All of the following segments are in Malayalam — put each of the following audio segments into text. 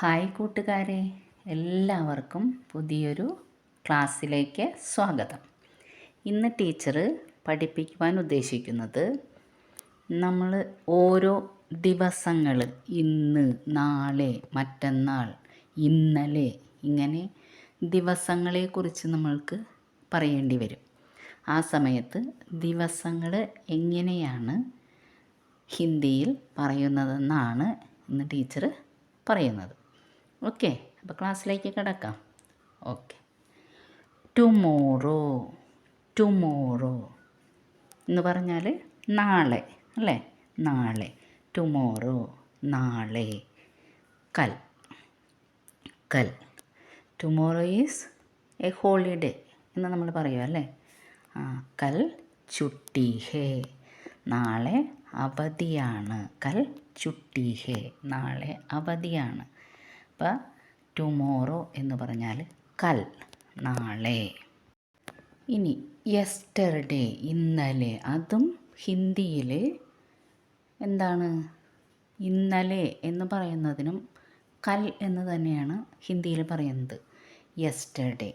ഹായ് കൂട്ടുകാരെ, എല്ലാവർക്കും പുതിയൊരു ക്ലാസ്സിലേക്ക് സ്വാഗതം. ഇന്ന് ടീച്ചർ പഠിപ്പിക്കുവാൻ ഉദ്ദേശിക്കുന്നത് നമ്മൾ ഓരോ ദിവസങ്ങൾ, ഇന്ന്, നാളെ, മറ്റന്നാൾ, ഇന്നലെ, ഇങ്ങനെ ദിവസങ്ങളെക്കുറിച്ച് നമ്മൾക്ക് പറയേണ്ടി വരും. ആ സമയത്ത് ദിവസങ്ങൾ എങ്ങനെയാണ് ഹിന്ദിയിൽ പറയുന്നതെന്നാണ് ഇന്ന് ടീച്ചർ പറയുന്നത്. ഓക്കെ, അപ്പോൾ ക്ലാസ്സിലേക്ക് കിടക്കാം. Okay, tomorrow. ടുമോറോ എന്ന് പറഞ്ഞാൽ നാളെ അല്ലേ? നാളെ. ടുമോറോ, നാളെ. കൽ. കൽ. ടുമോറോ ഈസ് എ ഹോളിഡേ എന്ന് നമ്മൾ പറയുക അല്ലേ? കൽ ചുട്ടി ഹേ. നാളെ അവധിയാണ്. കൽ ചുട്ടി ഹേ. നാളെ അവധിയാണ്. അപ്പോൾ ടുമോറോ എന്ന് പറഞ്ഞാൽ കൽ, നാളെ. ഇനി യെസ്റ്റർഡേ, ഇന്നലെ. അതും ഹിന്ദിയിൽ എന്താണ്? ഇന്നലെ എന്ന് പറയുന്നതിനും കൽ എന്ന് തന്നെയാണ് ഹിന്ദിയിൽ പറയുന്നത്. യെസ്റ്റർഡേ.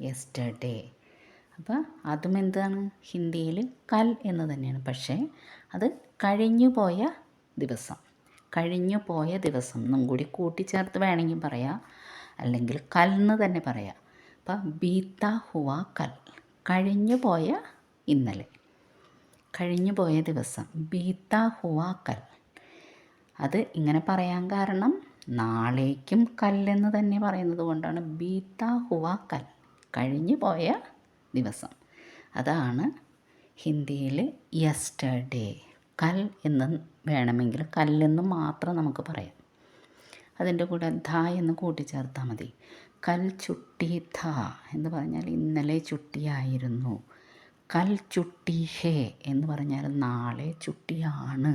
യെസ്റ്റർഡേ. അപ്പോൾ അതും എന്താണ്? ഹിന്ദിയിൽ കൽ എന്ന് തന്നെയാണ്. പക്ഷേ അത് കഴിഞ്ഞു പോയ ദിവസം. കഴിഞ്ഞു പോയ ദിവസം എന്നും കൂടി കൂട്ടിച്ചേർത്ത് വേണമെങ്കിൽ പറയാം, അല്ലെങ്കിൽ കൽ എന്ന് തന്നെ പറയാം. അപ്പം ബീത്ത ഹുവ കൽ, കഴിഞ്ഞു പോയ ഇന്നലെ, കഴിഞ്ഞു പോയ ദിവസം. ബീത്ത ഹുവ കൽ. അത് ഇങ്ങനെ പറയാൻ കാരണം നാളേക്കും കല്ലെന്ന് തന്നെ പറയുന്നത് കൊണ്ടാണ് ബീത്ത ഹുവ കൽ, കഴിഞ്ഞു പോയ ദിവസം. അതാണ് ഹിന്ദിയിൽ യെസ്റ്റർഡേ. കൽ എന്ന് വേണമെങ്കിൽ കല്ലെന്ന് മാത്രം നമുക്ക് പറയാം. അതിൻ്റെ കൂടെ ധ എന്ന് കൂട്ടിച്ചേർത്താൽ മതി. കൽ ചുട്ടി ധ എന്ന് പറഞ്ഞാൽ ഇന്നലെ ചുട്ടിയായിരുന്നു. കൽ ചുട്ടി ഹേ എന്ന് പറഞ്ഞാൽ നാളെ ചുട്ടിയാണ്.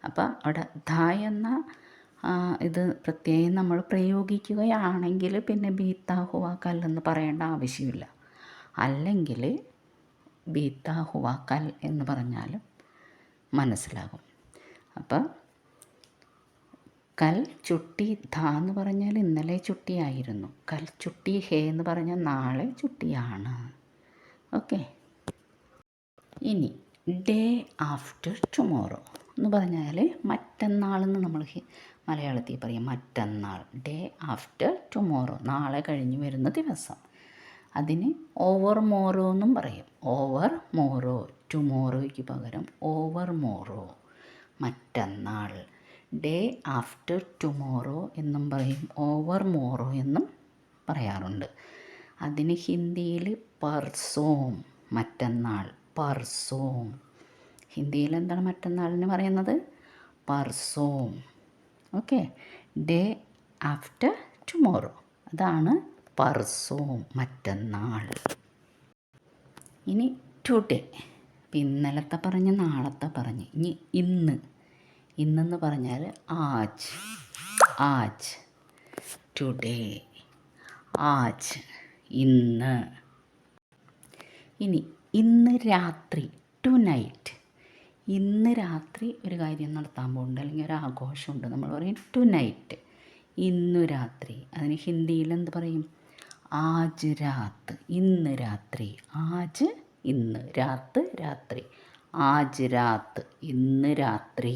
അപ്പോൾ അവിടെ ധ എന്ന ഇത് പ്രത്യേകം നമ്മൾ പ്രയോഗിക്കുകയാണെങ്കിൽ പിന്നെ ബീത്ത ഹുവ കല്ലെന്ന് പറയേണ്ട ആവശ്യമില്ല. അല്ലെങ്കിൽ ബീത്ത ഹുവ കൽ എന്ന് പറഞ്ഞാലും മനസ്സിലാകും. അപ്പം കൽ ചുട്ടി ധ എന്ന് പറഞ്ഞാൽ ഇന്നലെ ചുട്ടിയായിരുന്നു. കൽ ചുട്ടി ഹേ എന്ന് പറഞ്ഞാൽ നാളെ ചുട്ടിയാണ്. ഓക്കെ. ഇനി ഡേ ആഫ്റ്റർ ടുമോറോ എന്ന് പറഞ്ഞാൽ മറ്റന്നാളെന്ന് നമ്മൾ മലയാളത്തിൽ പറയും. മറ്റന്നാൾ. ഡേ ആഫ്റ്റർ ടുമോറോ, നാളെ കഴിഞ്ഞ് വരുന്ന ദിവസം. അതിന് ഓവർ മോറോ എന്നും പറയും. ഓവർ മോറോ, ടുമോറോയ്ക്ക് പകരം ഓവർ മോറോ, മറ്റന്നാൾ. ഡേ ആഫ്റ്റർ ടുമോറോ എന്നും പറയും, ഓവർ മോറോ എന്നും പറയാറുണ്ട്. അതിന് ഹിന്ദിയിൽ പർസോം, മറ്റന്നാൾ. പർസോം. ഹിന്ദിയിൽ എന്താണ് മറ്റന്നാളിന് പറയുന്നത്? പർസോം. ഓക്കെ. ഡേ ആഫ്റ്റർ ടുമോറോ, അതാണ് പർസോം, മറ്റന്നാൾ. ഇനി ടുഡേ. ഇന്നലത്തെ പറഞ്ഞ് നാളത്തെ പറഞ്ഞ് ഇനി ഇന്ന്. ഇന്നെന്ന് പറഞ്ഞാൽ ആജ്. ആജ്. ടുഡേ. ആജ്, ഇന്ന്. ഇനി ഇന്ന് രാത്രി. Tonight. ഇന്ന് രാത്രി ഒരു കാര്യം നടത്താൻ പോകുന്നുണ്ട്, അല്ലെങ്കിൽ ഒരു ആഘോഷമുണ്ട്, നമ്മൾ പറയും ടു നൈറ്റ്. ഇന്നു രാത്രി. അതിന് ഹിന്ദിയിൽ എന്ത് പറയും? ആജ് രാത്ത്. ഇന്ന് രാത്രി. ആജ് ഇന്ന്, രാത്ത് രാത്രി. ആജ് രാത്ത്, ഇന്ന് രാത്രി.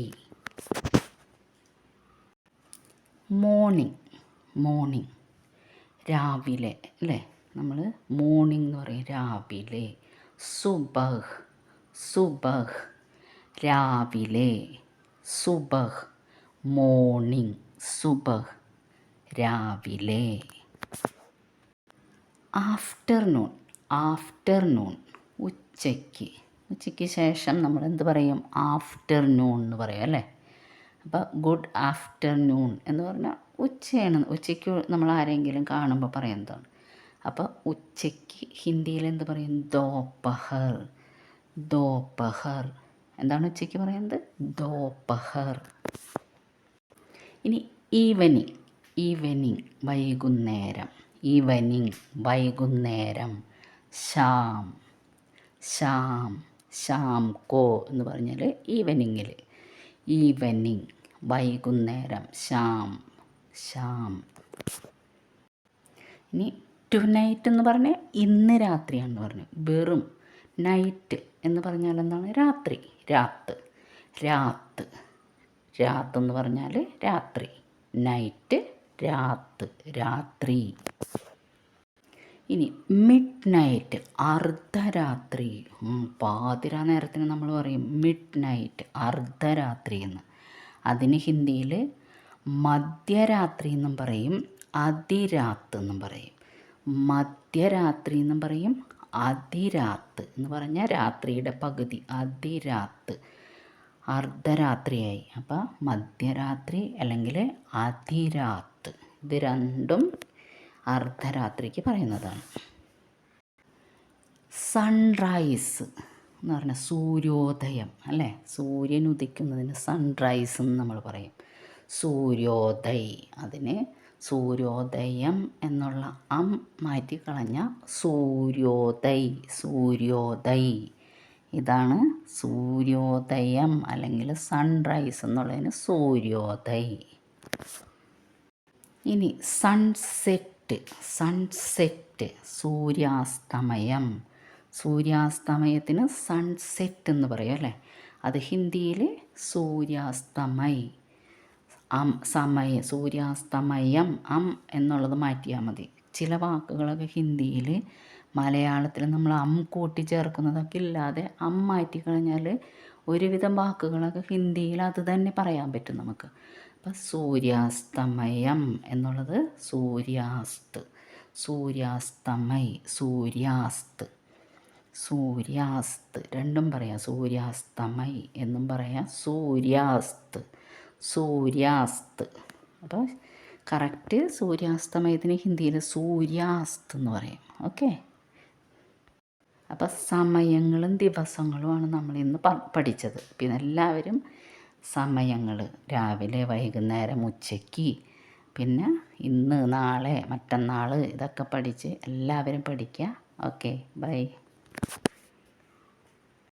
മോർണിംഗ്. മോർണിംഗ്, രാവിലെ അല്ലേ? നമ്മൾ മോർണിംഗ് എന്ന് പറയും, രാവിലെ. സുബഹ്. സുബഹ്, രാവിലെ. സുബഹ്, മോർണിംഗ്. സുബഹ്, രാവിലെ. ആഫ്റ്റർനൂൺ. ആഫ്റ്റർനൂൺ, ഉച്ചയ്ക്ക്. ഉച്ചയ്ക്ക് ശേഷം നമ്മൾ എന്ത് പറയും? ആഫ്റ്റർനൂൺ എന്ന് പറയും അല്ലേ? അപ്പോൾ ഗുഡ് ആഫ്റ്റർനൂൺ എന്ന് പറഞ്ഞാൽ ഉച്ചയാണ്. ഉച്ചയ്ക്ക് നമ്മൾ ആരെങ്കിലും കാണുമ്പോൾ പറയുന്നതാണ്. അപ്പോൾ ഉച്ചയ്ക്ക് ഹിന്ദിയിൽ എന്ത് പറയും? ദോപഹർ. ദോപഹർ. എന്താണ് ഉച്ചയ്ക്ക് പറയുന്നത്? ദോപഹർ. ഇനി ഈവനിങ്. ഈവനിങ്, വൈകുന്നേരം. ഈവനിങ്, വൈകുന്നേരം. ശാം. ശാം. ശാം കോ എന്ന് പറഞ്ഞാൽ ഈവനിങ്ങിൽ. ഈവനിങ്, വൈകുന്നേരം. ശാം, ശ്യാം. ഇനി ടു നൈറ്റ് എന്ന് പറഞ്ഞാൽ ഇന്ന് രാത്രിയാണെന്ന് പറഞ്ഞു. വെറും നൈറ്റ് എന്ന് പറഞ്ഞാൽ എന്താണ്? രാത്രി, രാത്ത്, രാത്ത്. രാത്ത് എന്ന് പറഞ്ഞാൽ രാത്രി, നൈറ്റ് രാത്ത്, രാത്രി. ഇനി മിഡ് നൈറ്റ്, അർദ്ധരാത്രി. പാതിരാ നേരത്തിന് നമ്മൾ പറയും മിഡ് നൈറ്റ്, അർദ്ധരാത്രി എന്ന്. അതിന് ഹിന്ദിയിൽ മധ്യരാത്രി എന്നും പറയും, അതിരാത്ത് എന്നും പറയും. മധ്യരാത്രി എന്നും പറയും, അതിരാത്ത് എന്ന് പറഞ്ഞാൽ രാത്രിയുടെ പകുതി, അതിരാത്ത്. അർദ്ധരാത്രിയായി. അപ്പോൾ മധ്യരാത്രി അല്ലെങ്കിൽ അതിരാത്ത്, ഇത് രണ്ടും അർദ്ധരാത്രിക്ക് പറയുന്നതാണ്. സൺറൈസ് എന്ന് പറഞ്ഞാൽ സൂര്യോദയം അല്ലേ? സൂര്യൻ ഉദിക്കുന്നതിന് സൺറൈസ് എന്ന് നമ്മൾ പറയും. സൂര്യോദയ്, അതിന് സൂര്യോദയം എന്നുള്ള മാറ്റിക്കളഞ്ഞ സൂര്യോദയ്, സൂര്യോദയ്. ഇതാണ് സൂര്യോദയം അല്ലെങ്കിൽ സൺറൈസ് എന്നുള്ളതിന് സൂര്യോദയ്. ഇനി സൺസെറ്റ്, സൺസെറ്റ് സൂര്യാസ്തമയം. സൂര്യാസ്തമയത്തിന് സൺസെറ്റ് എന്ന് പറയും അല്ലേ? അത് ഹിന്ദിയിൽ സൂര്യാസ്തമയ്. സൂര്യാസ്തമയം എന്നുള്ളത് മാറ്റിയാൽ മതി. ചില വാക്കുകളൊക്കെ ഹിന്ദിയിൽ മലയാളത്തിൽ നമ്മൾ കൂട്ടി ചേർക്കുന്നതൊക്കെ ഇല്ലാതെ മാറ്റിക്കഴിഞ്ഞാൽ ഒരുവിധം വാക്കുകളൊക്കെ ഹിന്ദിയിൽ അത് തന്നെ പറയാൻ പറ്റും നമുക്ക്. അപ്പം സൂര്യാസ്തമയം എന്നുള്ളത് സൂര്യാസ്ത്, സൂര്യാസ്തമയ്, സൂര്യാസ്ത്, സൂര്യാസ്ത് രണ്ടും പറയാം. സൂര്യാസ്തമയ് എന്നും പറയാം, സൂര്യാസ്ത്, സൂര്യാസ്ത്. അപ്പോൾ കറക്റ്റ് സൂര്യാസ്തമയത്തിന് ഹിന്ദിയിൽ സൂര്യാസ്ത് എന്ന് പറയും. ഓക്കെ. അപ്പോൾ സമയങ്ങളും ദിവസങ്ങളുമാണ് നമ്മളിന്ന് പഠിച്ചത്. പിന്നെ എല്ലാവരും സമയങ്ങൾ രാവിലെ, വൈകുന്നേരം, ഉച്ചയ്ക്ക്, പിന്നെ ഇന്ന്, നാളെ, മറ്റന്നാൾ ഇതൊക്കെ പഠിച്ച് എല്ലാവരും പഠിക്കുക. Okay, by.